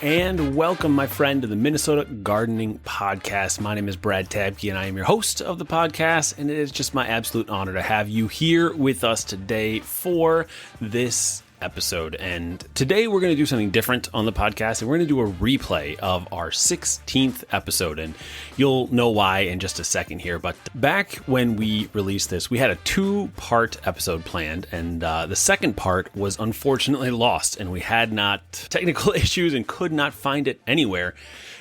and welcome, my friend, to the Minnesota Gardening Podcast. My name is Brad Tabke, and I am your host of the podcast, and it is just my absolute honor to have you here with us today for this episode. And today we're going to do something different on the podcast, and we're going to do a replay of our 16th episode, and you'll know why in just a second here. But back when we released this, we had a 2-part episode planned, and the second part was unfortunately lost, and we had not technical issues and could not find it anywhere.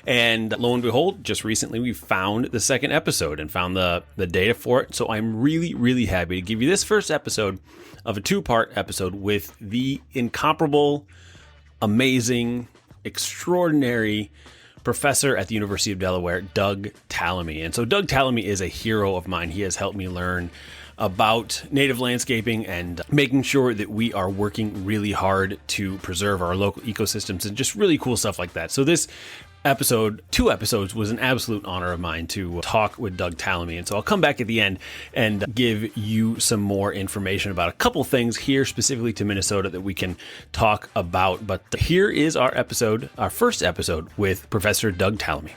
And lo and behold, just recently we found the second episode and found the data for it. So I'm really, really happy to give you this first episode of a 2-part episode with the incomparable, amazing, extraordinary professor at the University of Delaware, Doug Tallamy. And so Doug Tallamy is a hero of mine. He has helped me learn about native landscaping and making sure that we are working really hard to preserve our local ecosystems and just really cool stuff like that. So this episode, 2 episodes, was an absolute honor of mine to talk with Doug Tallamy. And so I'll come back at the end and give you some more information about a couple things here specifically to Minnesota that we can talk about. But here is our episode, our first episode with Professor Doug Tallamy.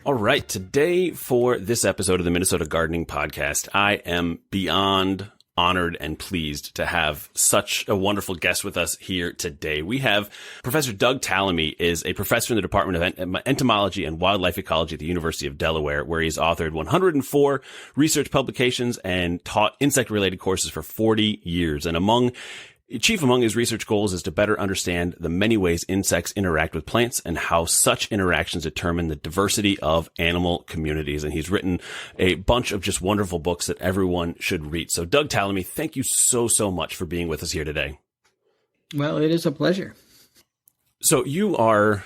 All right, today for this episode of the Minnesota Gardening Podcast, I am beyond honored and pleased to have such a wonderful guest with us here today. We have Professor Doug Tallamy, is a professor in the Department of Entomology and Wildlife Ecology at the University of Delaware, where he's authored 104 research publications and taught insect-related courses for 40 years. And chief among his research goals is to better understand the many ways insects interact with plants and how such interactions determine the diversity of animal communities. And he's written a bunch of just wonderful books that everyone should read. So Doug Tallamy, thank you so much for being with us here today. Well, it is a pleasure. So you are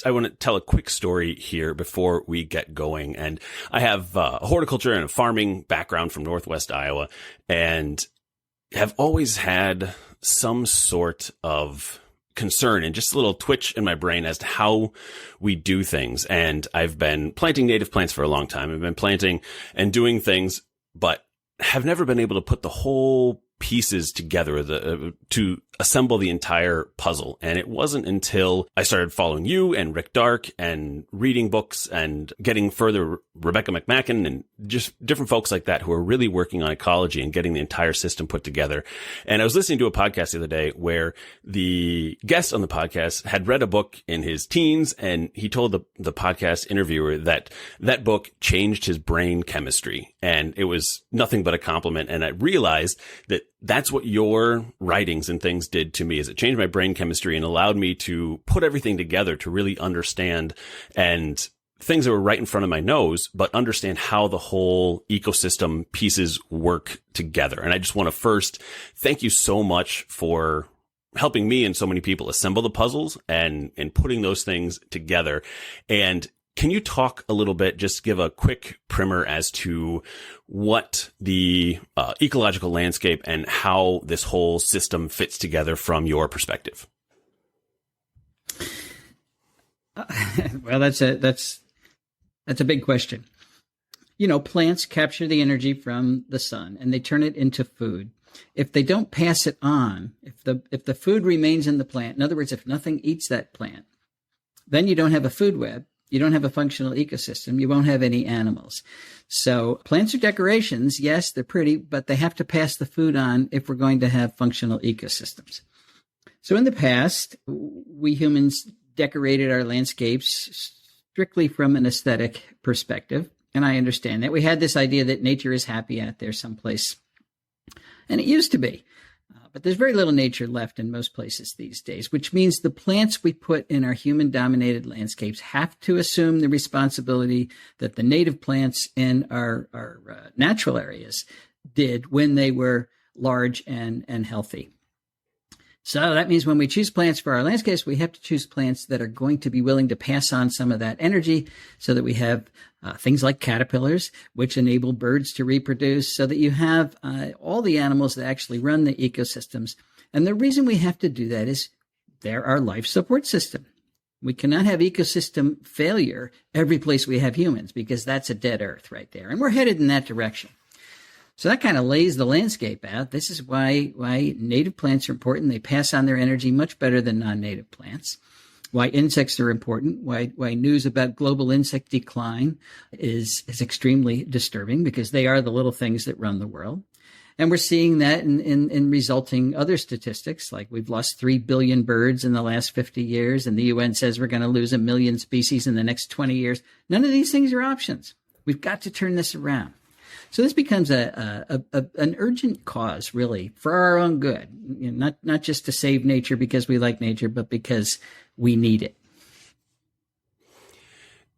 I want to tell a quick story here before we get going. And I have a horticulture and a farming background from Northwest Iowa, and have always had some sort of concern and just a little twitch in my brain as to how we do things. And I've been planting native plants for a long time. I've been planting and doing things, but have never been able to put the whole pieces together to assemble the entire puzzle. And it wasn't until I started following you and Rick Dark and reading books and getting further Rebecca McMacken and just different folks like that who are really working on ecology and getting the entire system put together. And I was listening to a podcast the other day where the guest on the podcast had read a book in his teens, and he told the podcast interviewer that book changed his brain chemistry. And it was nothing but a compliment. And I realized that that's what your writings and things did to me, is it changed my brain chemistry and allowed me to put everything together to really understand, and things that were right in front of my nose, but understand how the whole ecosystem pieces work together. And I just want to first thank you so much for helping me and so many people assemble the puzzles and putting those things together. And can you talk a little bit, just give a quick primer as to what the ecological landscape and how this whole system fits together from your perspective? Well, that's a big question. You know, plants capture the energy from the sun and they turn it into food. If they don't pass it on, if the food remains in the plant, in other words, if nothing eats that plant, then you don't have a food web. You don't have a functional ecosystem. You won't have any animals. So plants are decorations. Yes, they're pretty, but they have to pass the food on if we're going to have functional ecosystems. So in the past, we humans decorated our landscapes strictly from an aesthetic perspective. And I understand that. We had this idea that nature is happy out there someplace. And it used to be. But there's very little nature left in most places these days, which means the plants we put in our human-dominated landscapes have to assume the responsibility that the native plants in our natural areas did when they were large and healthy. So that means when we choose plants for our landscapes, we have to choose plants that are going to be willing to pass on some of that energy so that we have things like caterpillars, which enable birds to reproduce, so that you have all the animals that actually run the ecosystems. And the reason we have to do that is they're our life support system. We cannot have ecosystem failure every place we have humans, because that's a dead earth right there. And we're headed in that direction. So that kind of lays the landscape out. This is why native plants are important. They pass on their energy much better than non-native plants. why insects are important, why news about global insect decline is extremely disturbing, because they are the little things that run the world. And we're seeing that in resulting other statistics, like we've lost 3 billion birds in the last 50 years, and the UN says we're going to lose 1 million species in the next 20 years. None of these things are options. We've got to turn this around. So this becomes an urgent cause, really, for our own good, not just to save nature because we like nature, but because we need it.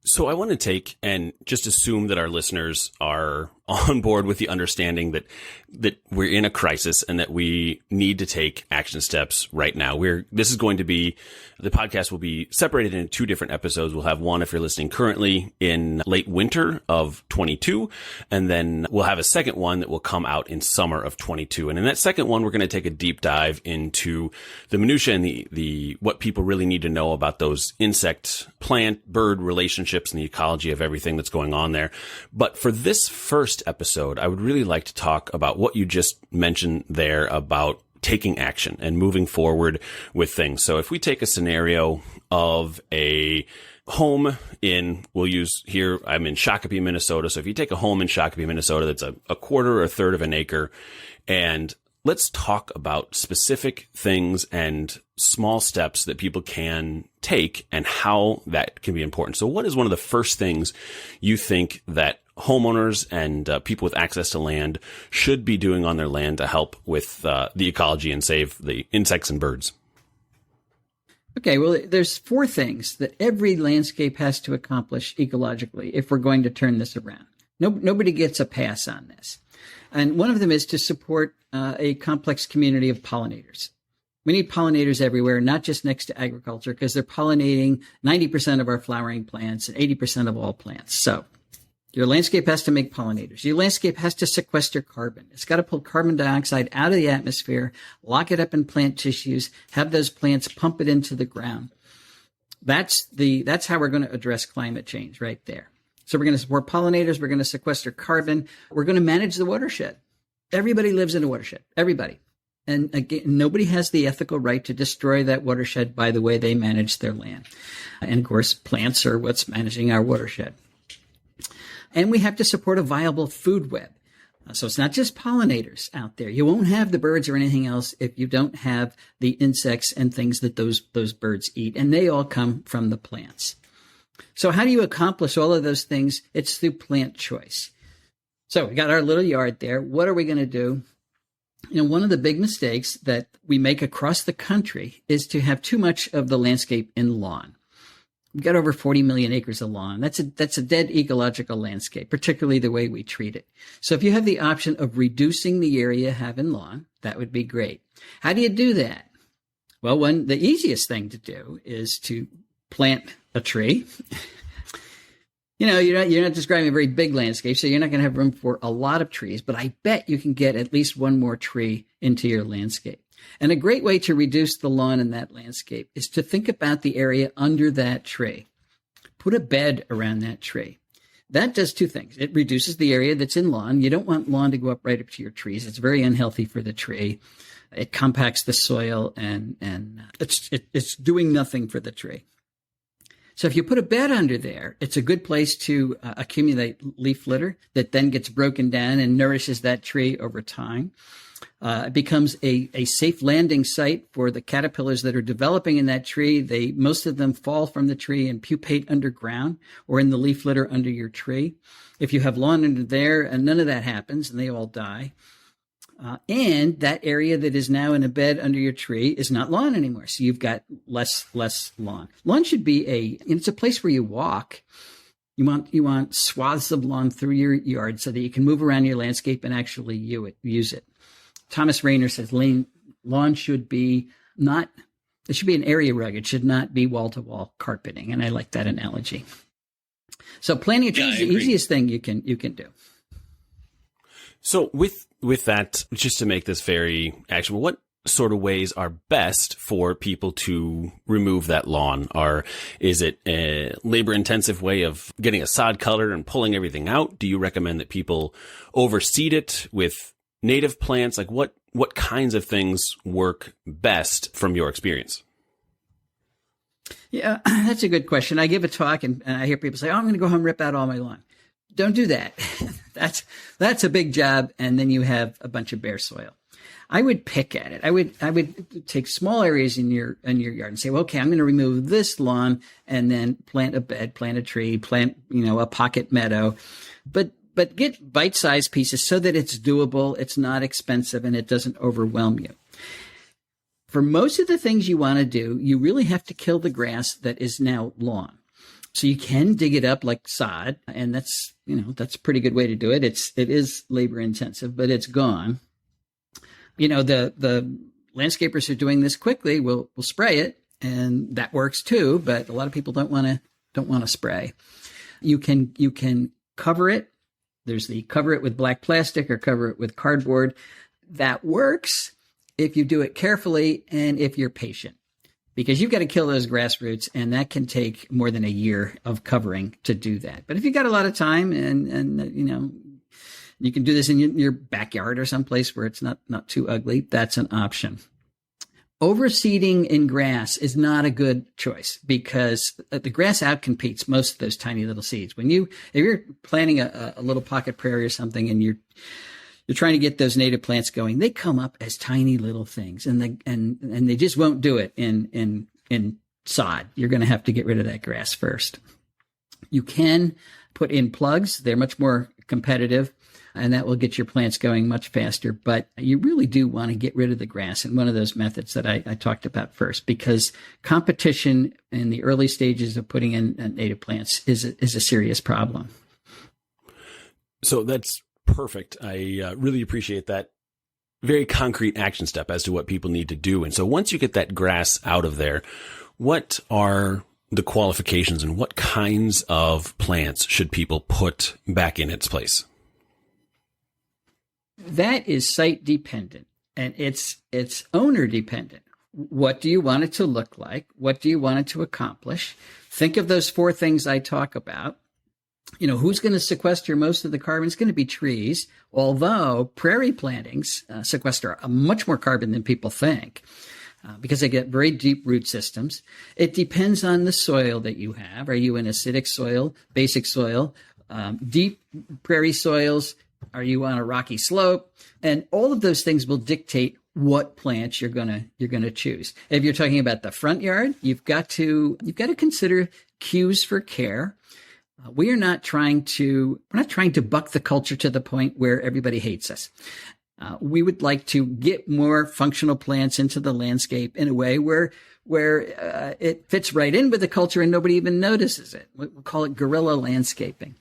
So I want to take and just assume that our listeners are on board with the understanding that we're in a crisis and that we need to take action steps right now. The podcast will be separated into 2 different episodes. We'll have one if you're listening currently in late winter of 22, and then we'll have a second one that will come out in summer of 22. And in that second one, we're going to take a deep dive into the minutiae and the what people really need to know about those insect, plant, bird relationships and the ecology of everything that's going on there. But for this first episode, I would really like to talk about what you just mentioned there about taking action and moving forward with things. So if we take a scenario of a home we'll use here, I'm in Shakopee, Minnesota. So if you take a home in Shakopee, Minnesota, that's a quarter or a third of an acre, and let's talk about specific things and small steps that people can take and how that can be important. So what is one of the first things you think that homeowners and people with access to land should be doing on their land to help with the ecology and save the insects and birds? Okay, well, there's 4 things that every landscape has to accomplish ecologically if we're going to turn this around. Nobody gets a pass on this. And one of them is to support a complex community of pollinators. We need pollinators everywhere, not just next to agriculture, because they're pollinating 90% of our flowering plants and 80% of all plants. So your landscape has to make pollinators. Your landscape has to sequester carbon. It's got to pull carbon dioxide out of the atmosphere, lock it up in plant tissues, have those plants pump it into the ground. That's how we're going to address climate change right there. So we're going to support pollinators. We're going to sequester carbon. We're going to manage the watershed. Everybody lives in a watershed. Everybody. And again, nobody has the ethical right to destroy that watershed by the way they manage their land. And of course, plants are what's managing our watershed. And we have to support a viable food web. So it's not just pollinators out there. You won't have the birds or anything else if you don't have the insects and things that those birds eat. And they all come from the plants. So how do you accomplish all of those things? It's through plant choice. So we got our little yard there. What are we going to do? One of the big mistakes that we make across the country is to have too much of the landscape in lawn. We've got over 40 million acres of lawn. That's a dead ecological landscape, particularly the way we treat it. So if you have the option of reducing the area you have in lawn, that would be great. How do you do that? Well, the easiest thing to do is to plant a tree. You're not describing a very big landscape, so you're not going to have room for a lot of trees, but I bet you can get at least one more tree into your landscape. And a great way to reduce the lawn in that landscape is to think about the area under that tree. Put a bed around that tree. That does 2 things. It reduces the area that's in lawn. You don't want lawn to go up right up to your trees. It's very unhealthy for the tree. It compacts the soil and it's doing nothing for the tree. So if you put a bed under there, it's a good place to accumulate leaf litter that then gets broken down and nourishes that tree over time. It becomes a safe landing site for the caterpillars that are developing in that tree. Most of them fall from the tree and pupate underground or in the leaf litter under your tree. If you have lawn under there, and none of that happens and they all die. And that area that is now in a bed under your tree is not lawn anymore. So you've got less lawn. Lawn should be it's a place where you walk. You want swaths of lawn through your yard so that you can move around your landscape and actually use it. Thomas Rayner says lawn should be it should be an area rug. It should not be wall-to-wall carpeting. And I like that analogy. So planting a tree is the easiest thing you can do. So with that, just to make this very actionable, what sort of ways are best for people to remove that lawn? Is it a labor-intensive way of getting a sod cutter and pulling everything out? Do you recommend that people overseed it with native plants? Like what kinds of things work best from your experience? Yeah, that's a good question. I give a talk and I hear people say, "Oh, I'm going to go home and rip out all my lawn." Don't do that. That's a big job, and then you have a bunch of bare soil. I would pick at it. I would take small areas in your yard and say, well, okay, I'm going to remove this lawn and then plant a bed, plant a tree, plant, a pocket meadow, but get bite-sized pieces so that it's doable, it's not expensive, and it doesn't overwhelm you. For most of the things you want to do, you really have to kill the grass that is now lawn. So you can dig it up like sod, and that's a pretty good way to do it. It is labor intensive, but it's gone. The landscapers who are doing this quickly will spray it, and that works too, but a lot of people don't want to spray. You can cover it. There's the cover it with black plastic or cover it with cardboard. That works if you do it carefully and if you're patient, because you've got to kill those grass roots, and that can take more than a year of covering to do that. But if you've got a lot of time and you can do this in your backyard or someplace where it's not too ugly, that's an option. Overseeding in grass is not a good choice because the grass outcompetes most of those tiny little seeds. If you're planting a little pocket prairie or something and you're trying to get those native plants going, they come up as tiny little things, and they just won't do it in sod. You're going to have to get rid of that grass first. You can put in plugs. They're much more competitive, and that will get your plants going much faster. But you really do want to get rid of the grass in one of those methods that I talked about first, because competition in the early stages of putting in native plants is a serious problem. So that's perfect. I really appreciate that very concrete action step as to what people need to do. And so once you get that grass out of there, what are the qualifications and what kinds of plants should people put back in its place? That is site dependent, and it's owner dependent. What do you want it to look like? What do you want it to accomplish? Think of those 4 things I talk about. Who's going to sequester most of the carbon? It's going to be trees, although prairie plantings sequester much more carbon than people think because they get very deep root systems. It depends on the soil that you have. Are you in acidic soil, basic soil, deep prairie soils? Are you on a rocky slope? And all of those things will dictate what plants you're gonna choose. If you're talking about the front yard, you've got to consider cues for care. We're not trying to buck the culture to the point where everybody hates us. We would like to get more functional plants into the landscape in a way where it fits right in with the culture and nobody even notices it. We'll call it guerrilla landscaping.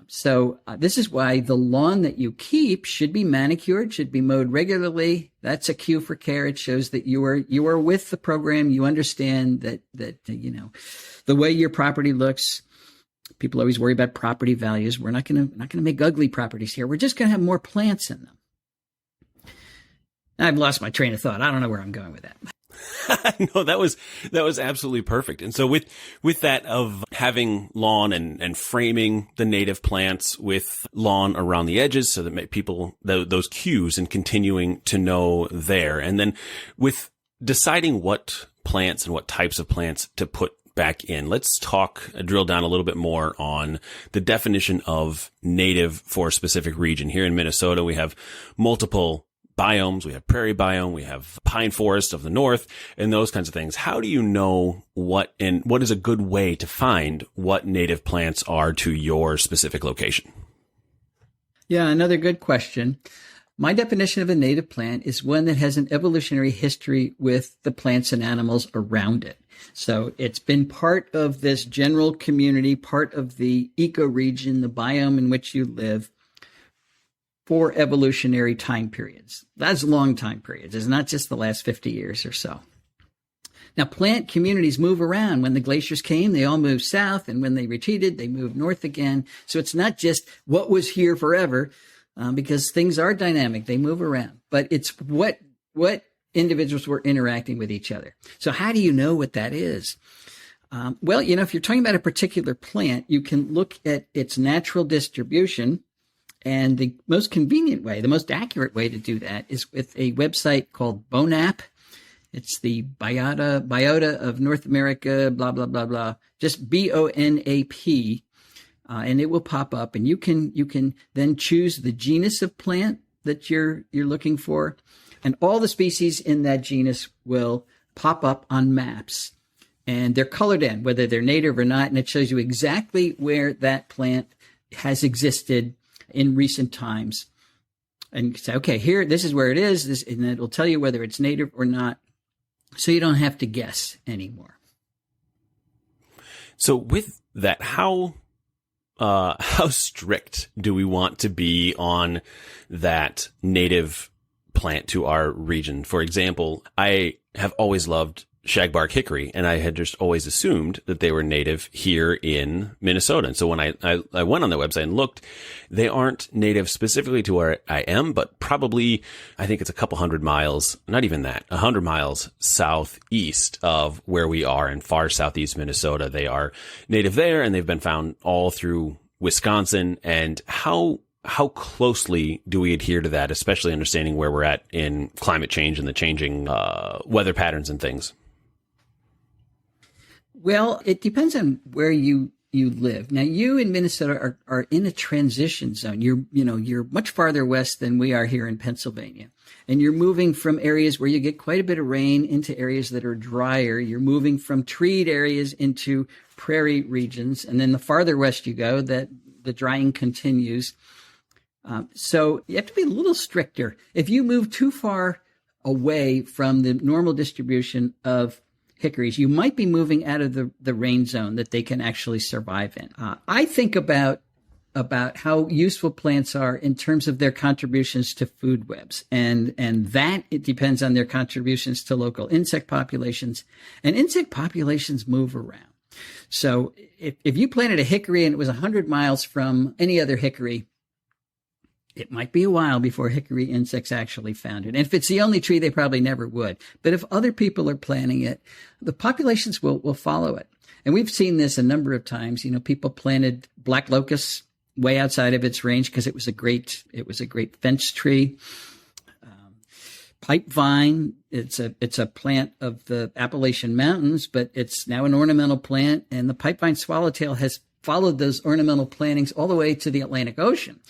So this is why the lawn that you keep should be manicured, should be mowed regularly. That's a cue for care. It shows that you are with the program. You understand that the way your property looks. People always worry about property values. We're not going to make ugly properties here. We're just going to have more plants in them. I've lost my train of thought. I don't know where I'm going with that. No, that was absolutely perfect. And so with that of having lawn and framing the native plants with lawn around the edges so that people, those cues and continuing to know there. And then with deciding what plants and what types of plants to put back in, let's drill down a little bit more on the definition of native for a specific region. Here in Minnesota, we have multiple biomes. We have prairie biome, we have pine forest of the north, and those kinds of things. How do you know what is a good way to find what native plants are to your specific location? Yeah, another good question. My definition of a native plant is one that has an evolutionary history with the plants and animals around it. So it's been part of this general community, part of the ecoregion, the biome in which you live, for evolutionary time periods. That's long time periods. It's not just the last 50 years or so. Now, plant communities move around. When the glaciers came, they all moved south, and when they retreated, they moved north again. So it's not just what was here forever, because things are dynamic. They move around. But it's what individuals were interacting with each other. So how do you know what that is? Well, if you're talking about a particular plant, you can look at its natural distribution. And the most convenient way, the most accurate way to do that is with a website called BONAP. It's the biota of North America, blah, blah, blah, blah. Just BONAP. And it will pop up, and you can then choose the genus of plant that you're looking for, and all the species in that genus will pop up on maps, and they're colored in, whether they're native or not, and it shows you exactly where that plant has existed in recent times. And you say, okay, here, this is where it is, and it'll tell you whether it's native or not, so you don't have to guess anymore. So with that, how strict do we want to be on that native plant to our region? For example, I have always loved shagbark hickory, and I had just always assumed that they were native here in Minnesota. And so when I went on the website and looked, they aren't native specifically to where I am, but probably, I think it's a couple 100 miles, not even that, 100 miles southeast of where we are in far southeast Minnesota. They are native there, and they've been found all through Wisconsin. And how closely do we adhere to that, especially understanding where we're at in climate change and the changing weather patterns and things? Well, it depends on where you live. Now, you in Minnesota are in a transition zone. You're much farther west than we are here in Pennsylvania. And you're moving from areas where you get quite a bit of rain into areas that are drier. You're moving from treed areas into prairie regions. And then the farther west you go, that the drying continues. So you have to be a little stricter. If you move too far away from the normal distribution of hickories, you might be moving out of the rain zone that they can actually survive in. I think about how useful plants are in terms of their contributions to food webs, and that it depends on their contributions to local insect populations, and insect populations move around. So if you planted a hickory and it was 100 miles from any other hickory, it might be a while before hickory insects actually found it. And if it's the only tree, they probably never would. But if other people are planting it, the populations will follow it. And we've seen this a number of times. People planted black locust way outside of its range because it was a great fence tree. Pipe vine, it's a plant of the Appalachian Mountains, but it's now an ornamental plant. And the pipe vine swallowtail has followed those ornamental plantings all the way to the Atlantic Ocean.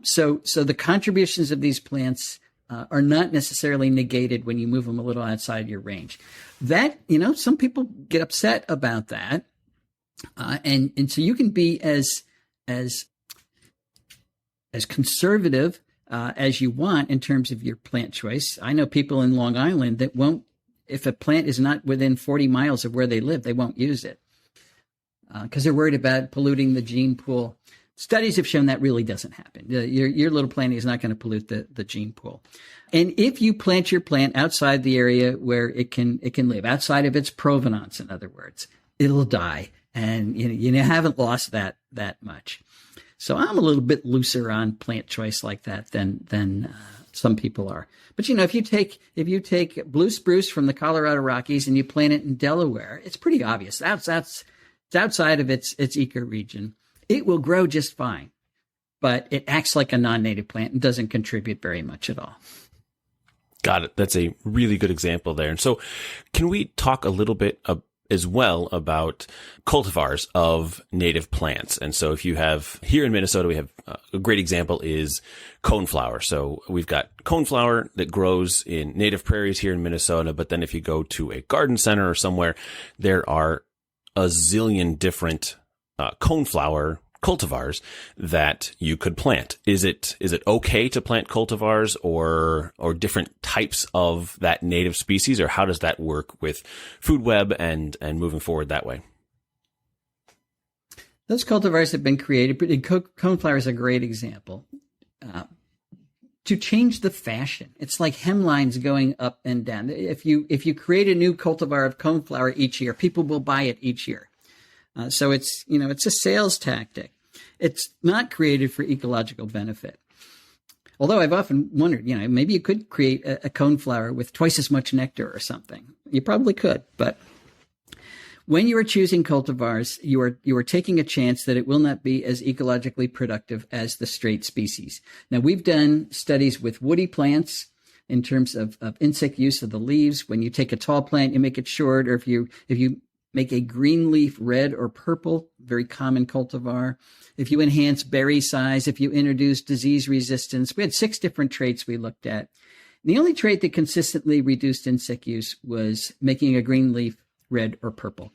So the contributions of these plants are not necessarily negated when you move them a little outside your range. That, some people get upset about that. And so you can be as conservative as you want in terms of your plant choice. I know people in Long Island that won't, if a plant is not within 40 miles of where they live, they won't use it because they're worried about polluting the gene pool. Studies have shown that really doesn't happen. Your little planting is not going to pollute the gene pool. And if you plant your plant outside the area where it can live, outside of its provenance, in other words, it'll die. And you haven't lost that much. So I'm a little bit looser on plant choice like that than some people are. But if you take blue spruce from the Colorado Rockies and you plant it in Delaware, it's pretty obvious. It's outside of its ecoregion. It will grow just fine, but it acts like a non-native plant and doesn't contribute very much at all. Got it. That's a really good example there. And so can we talk a little bit as well about cultivars of native plants? And so if you have here in Minnesota, we have a great example is coneflower. So we've got coneflower that grows in native prairies here in Minnesota. But then if you go to a garden center or somewhere, there are a zillion different coneflower cultivars that you could plant. Is it okay to plant cultivars or different types of that native species, or how does that work with food web and moving forward that way? Those cultivars have been created, but coneflower is a great example. To change the fashion, it's like hemlines going up and down. If you create a new cultivar of coneflower each year, people will buy it each year. So it's a sales tactic. It's not created for ecological benefit. Although I've often wondered, maybe you could create a coneflower with twice as much nectar or something. You probably could, but when you are choosing cultivars, you are taking a chance that it will not be as ecologically productive as the straight species. Now, we've done studies with woody plants in terms of insect use of the leaves. When you take a tall plant, you make it short, or if you make a green leaf red or purple, very common cultivar. If you enhance berry size, if you introduce disease resistance, we had 6 different traits we looked at. The only trait that consistently reduced insect use was making a green leaf red or purple,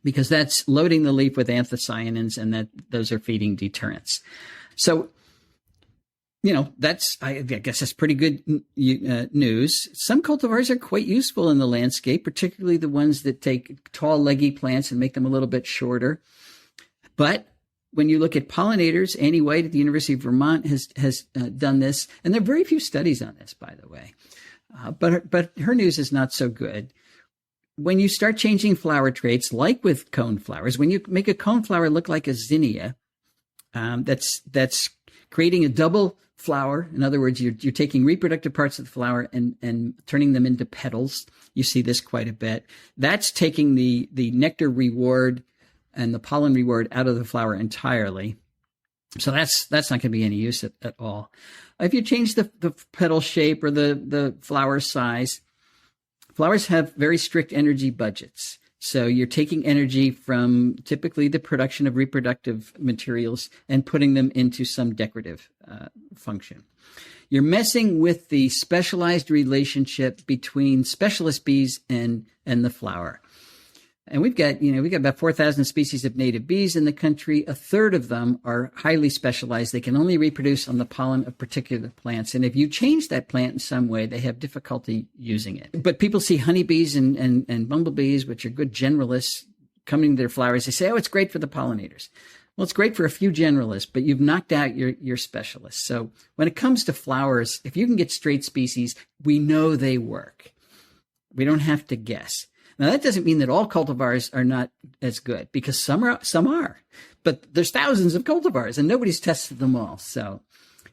because that's loading the leaf with anthocyanins, and those are feeding deterrents. So, I guess that's pretty good news. Some cultivars are quite useful in the landscape, particularly the ones that take tall, leggy plants and make them a little bit shorter. But when you look at pollinators, Annie White at the University of Vermont has done this, and there are very few studies on this, by the way. But her news is not so good. When you start changing flower traits, like with cone flowers, when you make a cone flower look like a zinnia, that's creating a double flower. In other words, you're taking reproductive parts of the flower and turning them into petals. You see this quite a bit. That's taking the nectar reward and the pollen reward out of the flower entirely. So that's not going to be any use at all. If you change the petal shape or the flower size, flowers have very strict energy budgets. So you're taking energy from typically the production of reproductive materials and putting them into some decorative function. You're messing with the specialized relationship between specialist bees and the flower. And we've got about 4,000 species of native bees in the country. A third of them are highly specialized. They can only reproduce on the pollen of particular plants. And if you change that plant in some way, they have difficulty using it. But people see honeybees and bumblebees, which are good generalists, coming to their flowers. They say, oh, it's great for the pollinators. Well, it's great for a few generalists, but you've knocked out your specialists. So when it comes to flowers, if you can get straight species, we know they work. We don't have to guess. Now, that doesn't mean that all cultivars are not as good, because some are, but there's thousands of cultivars and nobody's tested them all. So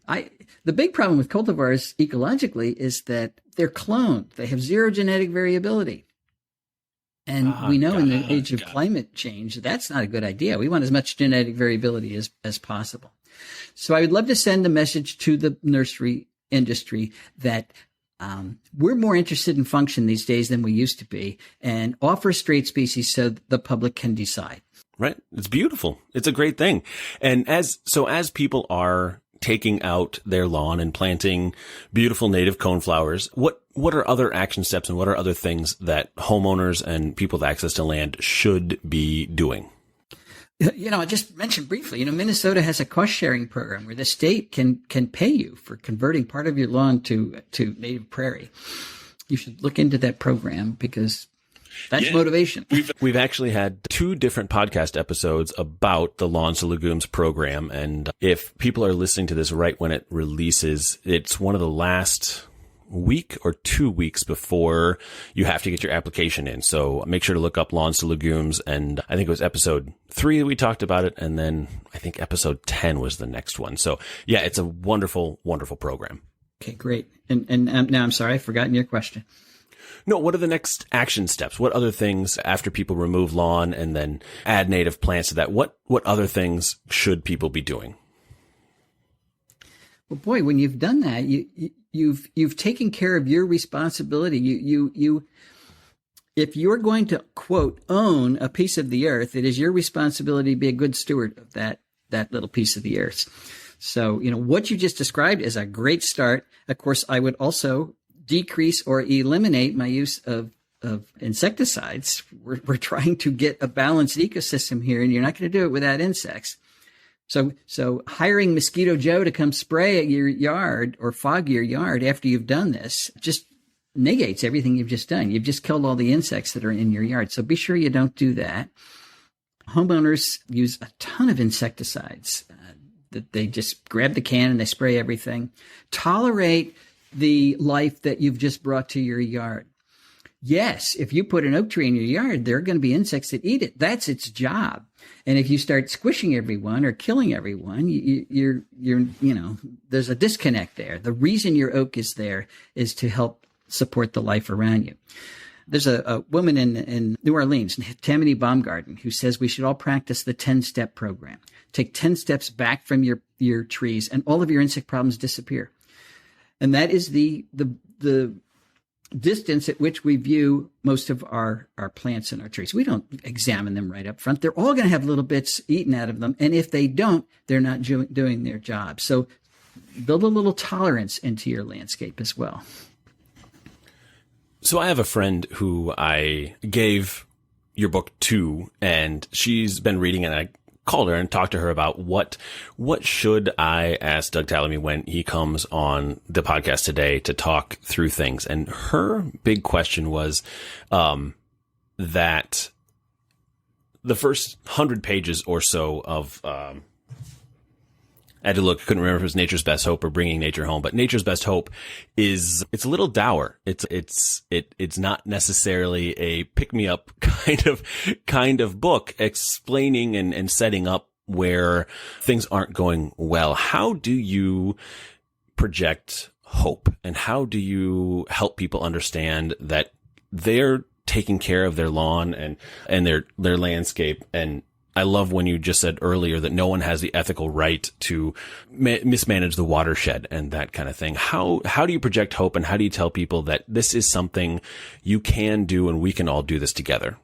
the big problem with cultivars ecologically is that they're cloned. They have zero genetic variability. And we know in the age of climate change, that's not a good idea. We want as much genetic variability as possible. So I would love to send a message to the nursery industry that we're more interested in function these days than we used to be, and offer straight species so the public can decide. Right. It's beautiful. It's a great thing. And as people are taking out their lawn and planting beautiful native coneflowers, what are other action steps and what are other things that homeowners and people with access to land should be doing? I just mentioned briefly, Minnesota has a cost sharing program where the state can pay you for converting part of your lawn to native prairie. You should look into that program, because that's motivation. We've actually had 2 different podcast episodes about the Lawns to Legumes program. And if people are listening to this right when it releases, it's one of the last week or 2 weeks before you have to get your application in. So make sure to look up Lawns to Legumes. And I think it was episode 3 that we talked about it. And then I think episode 10 was the next one. So yeah, it's a wonderful, wonderful program. Okay, great. And now I'm sorry, I've forgotten your question. No, what are the next action steps? What other things, after people remove lawn and then add native plants to that, what other things should people be doing? Well, boy, when you've done that, you've taken care of your responsibility. You if you're going to, quote, own a piece of the earth, it is your responsibility to be a good steward of that little piece of the earth. So, what you just described is a great start. Of course, I would also decrease or eliminate my use of insecticides. We're trying to get a balanced ecosystem here, and you're not going to do it without insects. So hiring Mosquito Joe to come spray at your yard or fog your yard after you've done this just negates everything you've just done. You've just killed all the insects that are in your yard. So be sure you don't do that. Homeowners use a ton of insecticides. That they just grab the can and they spray everything. Tolerate the life that you've just brought to your yard. Yes, if you put an oak tree in your yard, there are going to be insects that eat it. That's its job. And if you start squishing everyone or killing everyone, you're there's a disconnect there. The reason your oak is there is to help support the life around you. There's a woman in New Orleans, Tammany Baumgarten, who says we should all practice the 10-step program. Take 10 steps back from your trees and all of your insect problems disappear. And that is the distance at which we view most of our plants and our trees. We don't examine them right up front. They're all going to have little bits eaten out of them. And if they don't, they're not doing their job. So build a little tolerance into your landscape as well. So I have a friend who I gave your book to, and she's been reading it, and I called her and talked to her about what should I ask Doug Tallamy when he comes on the podcast today to talk through things. And her big question was that the first 100 pages or so of I had to look, couldn't remember if it was Nature's Best Hope or Bringing Nature Home, but Nature's Best Hope it's a little dour. It's not necessarily a pick me up kind of book explaining and setting up where things aren't going well. How do you project hope, and how do you help people understand that they're taking care of their lawn and their landscape? And I love when you just said earlier that no one has the ethical right to mismanage the watershed and that kind of thing. How do you project hope, and how do you tell people that this is something you can do and we can all do this together?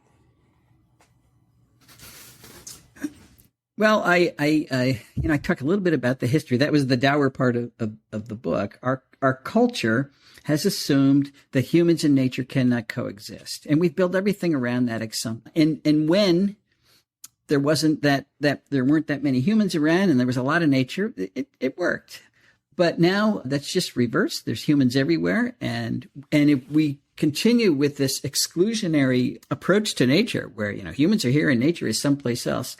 Well, I talk a little bit about the history. That was the dour part of the book. Our culture has assumed that humans and nature cannot coexist, and we've built everything around that assumption. And when there weren't that many humans around and there was a lot of nature, it worked. But now that's just reversed. There's humans everywhere. And if we continue with this exclusionary approach to nature, where, humans are here and nature is someplace else,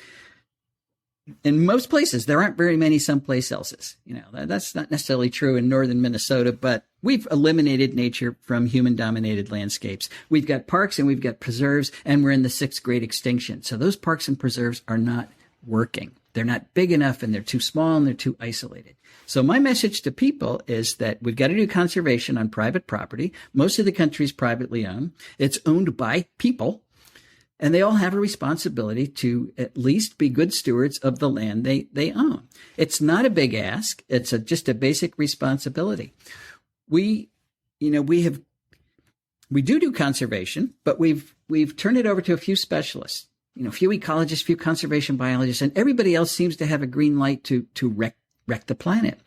in most places, there aren't very many someplace else's. That's not necessarily true in northern Minnesota, but we've eliminated nature from human-dominated landscapes. We've got parks and we've got preserves, and we're in the 6th grade extinction. So those parks and preserves are not working. They're not big enough, and they're too small, and they're too isolated. So my message to people is that we've got to do conservation on private property. Most of the country is privately owned. It's owned by people. And they all have a responsibility to at least be good stewards of the land they own. It's not a big ask. It's just a basic responsibility. We do conservation, but we've turned it over to a few specialists, a few ecologists, a few conservation biologists, and everybody else seems to have a green light to wreck the planet.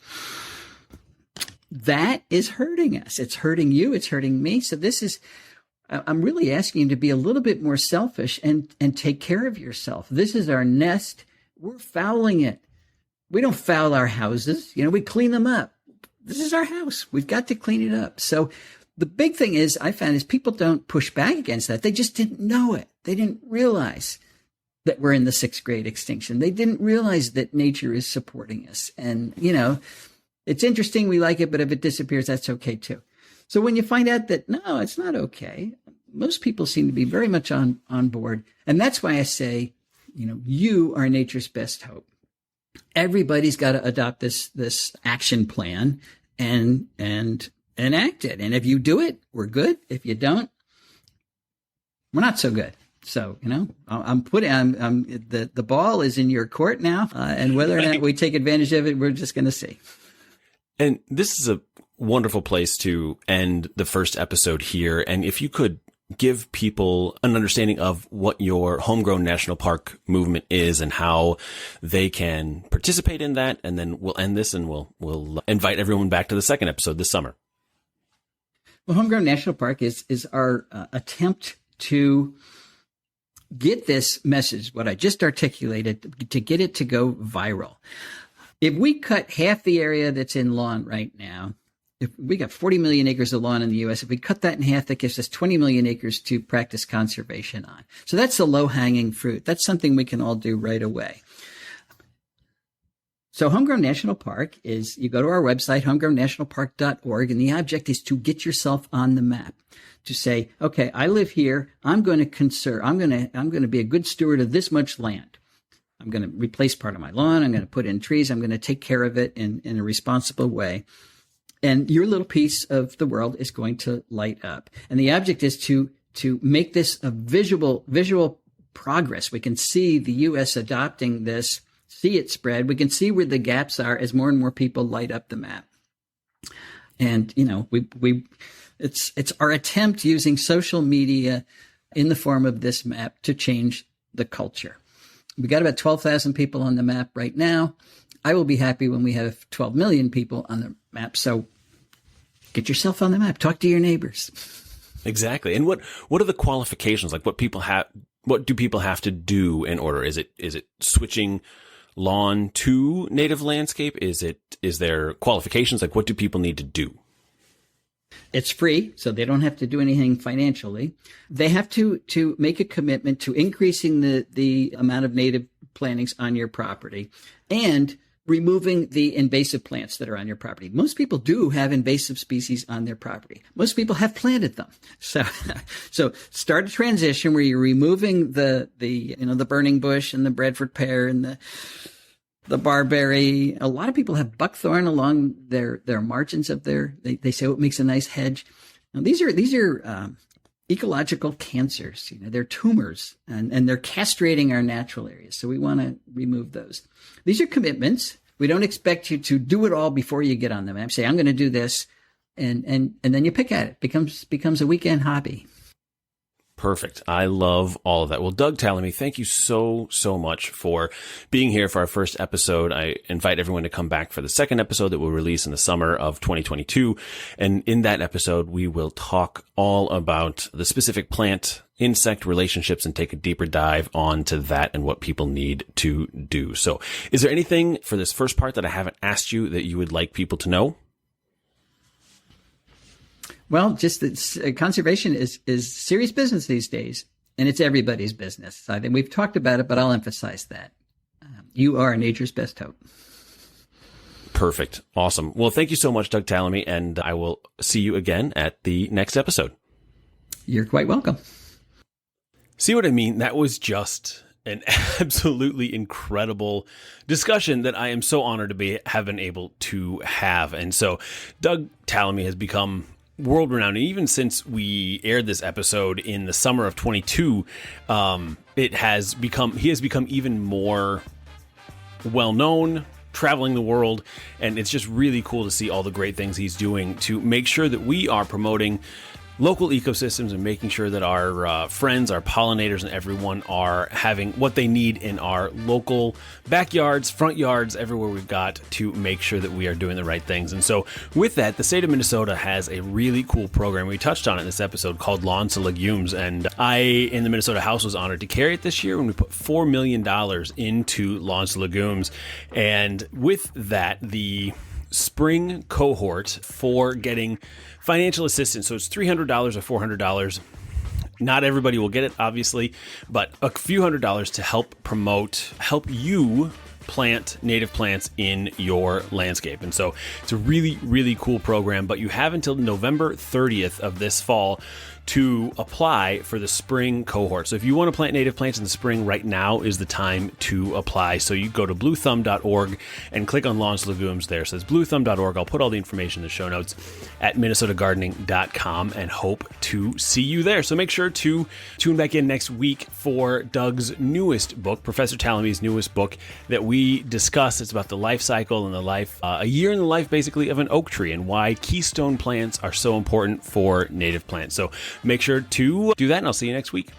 That is hurting us. It's hurting you. It's hurting me. So I'm really asking you to be a little bit more selfish and take care of yourself. This is our nest. We're fouling it. We don't foul our houses. We clean them up. This is our house. We've got to clean it up. So the big thing I found is people don't push back against that. They just didn't know it. They didn't realize that we're in the 6th grade extinction. They didn't realize that nature is supporting us. And, it's interesting. We like it, but if it disappears, that's okay too. So when you find out that, no, it's not okay, most people seem to be very much on board. And that's why I say, you are nature's best hope. Everybody's got to adopt this action plan and enact it. And if you do it, we're good. If you don't, we're not so good. So, the ball is in your court now. And whether or not we take advantage of it, we're just going to see. And this is a wonderful place to end the first episode here. And if you could give people an understanding of what your homegrown national park movement is and how they can participate in that, and then we'll end this and we'll invite everyone back to the second episode this summer. Well, Homegrown National Park is our attempt to get this message, what I just articulated, to get it to go viral. If we cut half the area that's in lawn right now, if we got 40 million acres of lawn in the U.S., if we cut that in half, that gives us 20 million acres to practice conservation on. So that's the low-hanging fruit. That's something we can all do right away. So Homegrown National Park is, you go to our website, homegrownnationalpark.org, and the object is to get yourself on the map, to say, okay, I live here. I'm going to conserve. I'm going to be a good steward of this much land. I'm going to replace part of my lawn. I'm going to put in trees. I'm going to take care of it in a responsible way. And your little piece of the world is going to light up. And the object is to make this a visual progress. We can see the U.S. adopting this, see it spread. We can see where the gaps are as more and more people light up the map. And, it's our attempt using social media in the form of this map to change the culture. We got about 12,000 people on the map right now. I will be happy when we have 12 million people on the map. So get yourself on the map. Talk to your neighbors. Exactly. And what are the qualifications? Like what do people have to do in order? Is it switching lawn to native landscape? Is there qualifications? Like what do people need to do? It's free, so they don't have to do anything financially. They have to make a commitment to increasing the amount of native plantings on your property and removing the invasive plants that are on your property. Most people do have invasive species on their property. Most people have planted them. So start a transition where you're removing the burning bush and the Bradford pear and the barberry. A lot of people have buckthorn along their margins of they say it makes a nice hedge. Now, these are ecological cancers. They're tumors and they're castrating our natural areas. So we want to remove those. These are commitments. We don't expect you to do it all before you get on the map. Say, I'm going to do this. And then you pick at it. Becomes a weekend hobby. Perfect. I love all of that. Well, Doug Tallamy, thank you so much for being here for our first episode. I invite everyone to come back for the second episode that we'll release in the summer of 2022. And in that episode, we will talk all about the specific plant insect relationships and take a deeper dive onto that and what people need to do. So is there anything for this first part that I haven't asked you that you would like people to know? Well, just that conservation is serious business these days, and it's everybody's business. I think we've talked about it, but I'll emphasize that. You are nature's best hope. Perfect. Awesome. Well, thank you so much, Doug Tallamy, and I will see you again at the next episode. You're quite welcome. See what I mean? That was just an absolutely incredible discussion that I am so honored to have been able to have. And so Doug Tallamy has become world-renowned. And even since we aired this episode in the summer of 22, he has become even more well-known, traveling the world. And it's just really cool to see all the great things he's doing to make sure that we are promoting local ecosystems and making sure that our friends, our pollinators, and everyone are having what they need in our local backyards, front yards, everywhere we've got to make sure that we are doing the right things. And so with that, the state of Minnesota has a really cool program. We touched on it in this episode called Lawns to Legumes. And I, in the Minnesota House, was honored to carry it this year when we put $4 million into Lawns to Legumes. And with that, the spring cohort for getting financial assistance. So it's $300 or $400. Not everybody will get it, obviously, but a few $100s to help you plant native plants in your landscape. And so it's a really, really cool program, but you have until November 30th of this fall to apply for the spring cohort. So if you want to plant native plants in the spring, right now is the time to apply. So you go to bluethumb.org and click on Lawns to Legumes there. So it's bluethumb.org. I'll put all the information in the show notes at minnesotagardening.com and hope to see you there. So make sure to tune back in next week for Doug's newest book, Professor Tallamy's newest book that we discuss. It's about the life cycle and the life, a year in the life basically of an oak tree and why keystone plants are so important for native plants. So make sure to do that, and I'll see you next week.